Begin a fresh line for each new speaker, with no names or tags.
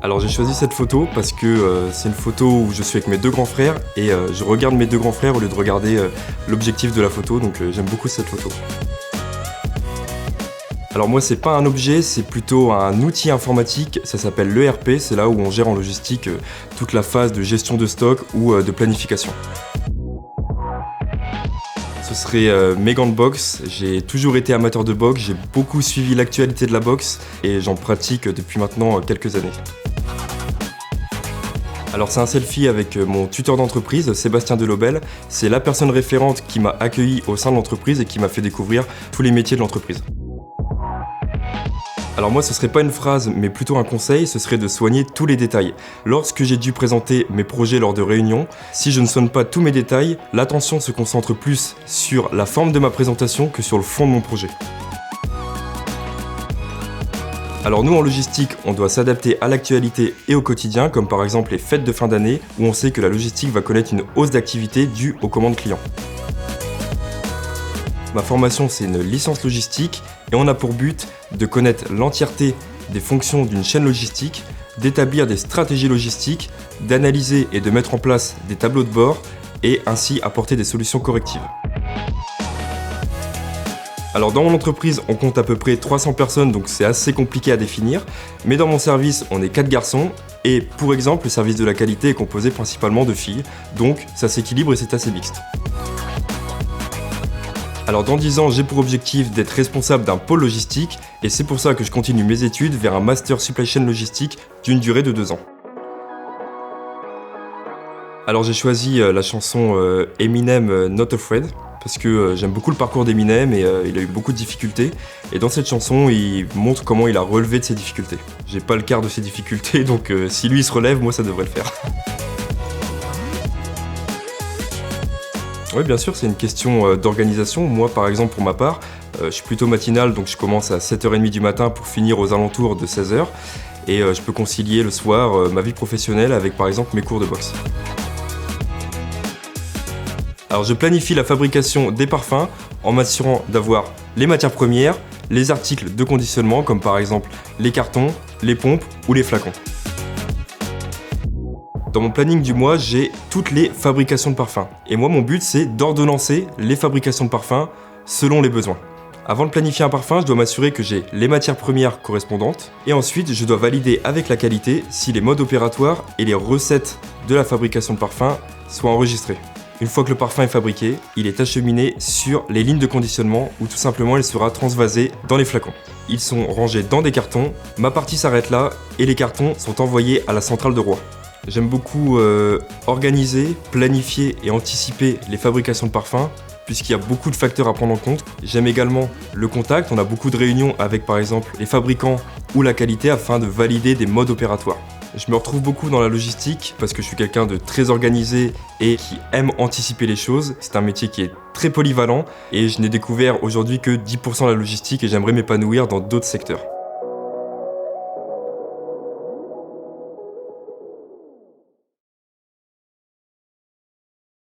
Alors j'ai choisi cette photo parce que c'est une photo où je suis avec mes deux grands frères et je regarde mes deux grands frères au lieu de regarder l'objectif de la photo, donc j'aime beaucoup cette photo. Alors moi c'est pas un objet, c'est plutôt un outil informatique, ça s'appelle l'ERP, c'est là où on gère en logistique toute la phase de gestion de stock ou de planification. Ce serait mes gants de boxe. J'ai toujours été amateur de boxe, j'ai beaucoup suivi l'actualité de la boxe et j'en pratique depuis maintenant quelques années. Alors c'est un selfie avec mon tuteur d'entreprise, Sébastien Delobel. C'est la personne référente qui m'a accueilli au sein de l'entreprise et qui m'a fait découvrir tous les métiers de l'entreprise. Alors moi ce serait pas une phrase mais plutôt un conseil, ce serait de soigner tous les détails. Lorsque j'ai dû présenter mes projets lors de réunions, si je ne soigne pas tous mes détails, l'attention se concentre plus sur la forme de ma présentation que sur le fond de mon projet. Alors nous en logistique, on doit s'adapter à l'actualité et au quotidien, comme par exemple les fêtes de fin d'année, où on sait que la logistique va connaître une hausse d'activité due aux commandes clients. Ma formation, c'est une licence logistique et on a pour but de connaître l'entièreté des fonctions d'une chaîne logistique, d'établir des stratégies logistiques, d'analyser et de mettre en place des tableaux de bord et ainsi apporter des solutions correctives. Alors dans mon entreprise, on compte à peu près 300 personnes, donc c'est assez compliqué à définir, mais dans mon service, on est 4 garçons et pour exemple, le service de la qualité est composé principalement de filles, donc ça s'équilibre et c'est assez mixte. Alors dans 10 ans, j'ai pour objectif d'être responsable d'un pôle logistique et c'est pour ça que je continue mes études vers un master supply chain logistique d'une durée de 2 ans. Alors j'ai choisi la chanson Eminem Not Afraid parce que j'aime beaucoup le parcours d'Eminem et il a eu beaucoup de difficultés et dans cette chanson, il montre comment il a relevé de ses difficultés. J'ai pas le quart de ses difficultés donc si lui il se relève, moi ça devrait le faire. Oui, bien sûr, c'est une question d'organisation. Moi, par exemple, pour ma part, je suis plutôt matinal, donc je commence à 7h30 du matin pour finir aux alentours de 16h. Et je peux concilier le soir ma vie professionnelle avec, par exemple, mes cours de boxe. Alors, je planifie la fabrication des parfums en m'assurant d'avoir les matières premières, les articles de conditionnement, comme par exemple les cartons, les pompes ou les flacons. Dans mon planning du mois, j'ai toutes les fabrications de parfums. Et moi, mon but, c'est d'ordonnancer les fabrications de parfums selon les besoins. Avant de planifier un parfum, je dois m'assurer que j'ai les matières premières correspondantes. Et ensuite, je dois valider avec la qualité si les modes opératoires et les recettes de la fabrication de parfum soient enregistrés. Une fois que le parfum est fabriqué, il est acheminé sur les lignes de conditionnement ou tout simplement il sera transvasé dans les flacons. Ils sont rangés dans des cartons, ma partie s'arrête là et les cartons sont envoyés à la centrale de Rouen. J'aime beaucoup organiser, planifier et anticiper les fabrications de parfums puisqu'il y a beaucoup de facteurs à prendre en compte. J'aime également le contact, on a beaucoup de réunions avec par exemple les fabricants ou la qualité afin de valider des modes opératoires. Je me retrouve beaucoup dans la logistique parce que je suis quelqu'un de très organisé et qui aime anticiper les choses. C'est un métier qui est très polyvalent et je n'ai découvert aujourd'hui que 10% de la logistique et j'aimerais m'épanouir dans d'autres secteurs.